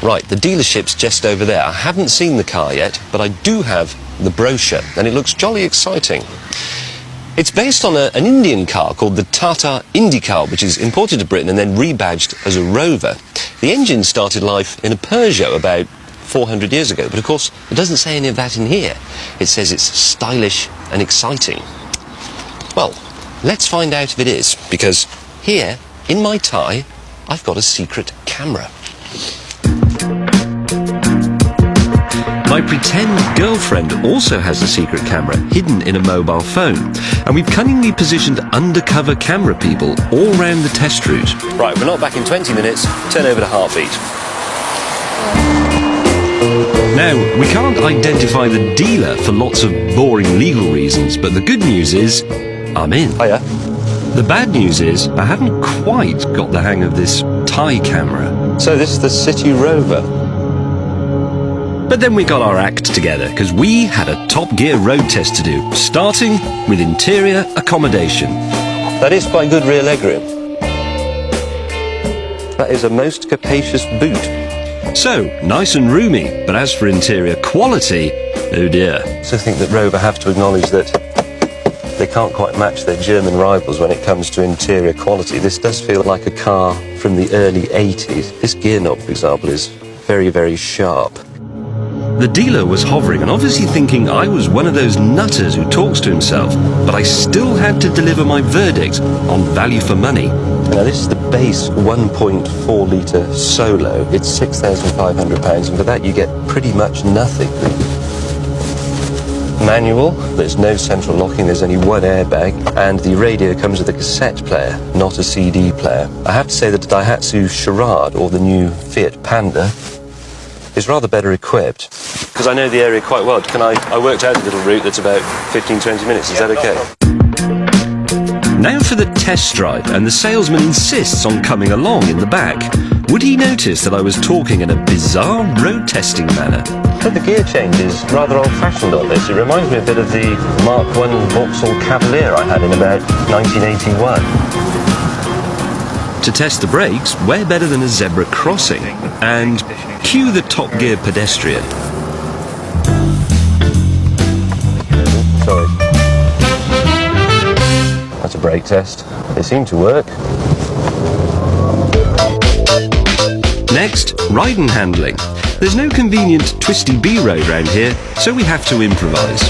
Right, the dealership's just over there. I haven't seen the car yet, but I do have the brochure, and it looks jolly exciting. It's based on an Indian car called the Tata Indica, which is imported to Britain and then rebadged as a Rover. The engine started life in a Peugeot about 400 years ago, but of course it doesn't say any of that in here. It says it's stylish and exciting. Well, let's find out if it is, because here, in my tie, I've got a secret camera. My pretend girlfriend also has a secret camera hidden in a mobile phone, and we've cunningly positioned undercover camera people all round the test route. Right, we're not back in 20 minutes. Turn over to Heartbeat. Now, we can't identify the dealer for lots of boring legal reasons, but the good news is, I'm in. Hiya. The bad news is, I haven't quite got the hang of this tie camera. So this is the CityRover. But then we got our act together, because we had a Top Gear road test to do, starting with interior accommodation. That is quite good rear legroom. That is a most capacious boot. So, nice and roomy, but as for interior quality, oh dear. I also think that Rover have to acknowledge that they can't quite match their German rivals when it comes to interior quality. This does feel like a car from the early 80s. This gear knob, for example, is very, very sharp. The dealer was hovering and obviously thinking I was one of those nutters who talks to himself, but I still had to deliver my verdict on value for money. Now this is the base 1.4 litre Solo. It's £6,500, and for that you get pretty much nothing. Manual, there's no central locking, there's only one airbag, and the radio comes with a cassette player, not a CD player. I have to say that the Daihatsu Charade, or the new Fiat Panda, is rather better equipped. Because I know the area quite well. I worked out a little route that's about 15-20 minutes. Is that okay? Now for the test drive, and the salesman insists on coming along in the back. Would he notice that I was talking in a bizarre road testing manner? But the gear change is rather old-fashioned on this. It reminds me a bit of the Mark I Vauxhall Cavalier I had in about 1981. To test the brakes, where better than a zebra crossing? And cue the Top Gear pedestrian. Sorry. That's a brake test. They seem to work. Next, ride and handling. There's no convenient twisty B road round here, so we have to improvise.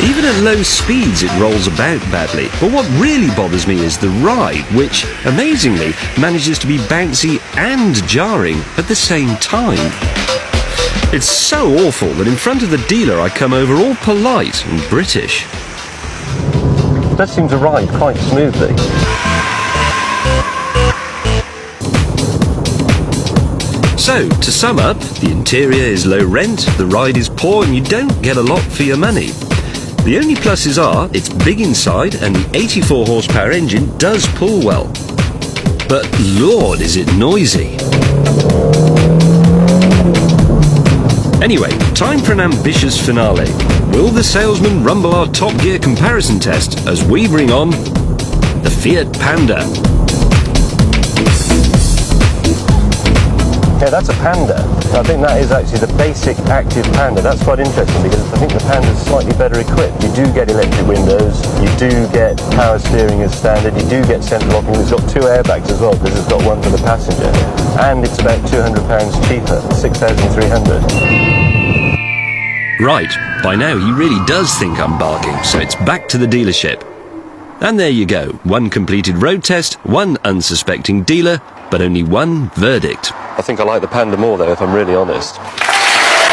Even at low speeds it rolls about badly, but what really bothers me is the ride, which, amazingly, manages to be bouncy and jarring at the same time. It's so awful that in front of the dealer I come over all polite and British. It does seem to ride quite smoothly. So, to sum up, the interior is low rent, the ride is poor, and you don't get a lot for your money. The only pluses are, it's big inside and the 84 horsepower engine does pull well. But Lord, is it noisy. Anyway, time for an ambitious finale. Will the salesman rumble our Top Gear comparison test as we bring on the Fiat Panda? Yeah, that's a Panda. I think that is actually the basic active Panda. That's quite interesting because I think the Panda's slightly better equipped. You do get electric windows, you do get power steering as standard, you do get central locking. It's got two airbags as well because it's got one for the passenger. And it's about £200 cheaper, £6,300. Right, by now he really does think I'm barking, so it's back to the dealership. And there you go, one completed road test, one unsuspecting dealer, but only one verdict. I think I like the Panda more though, if I'm really honest.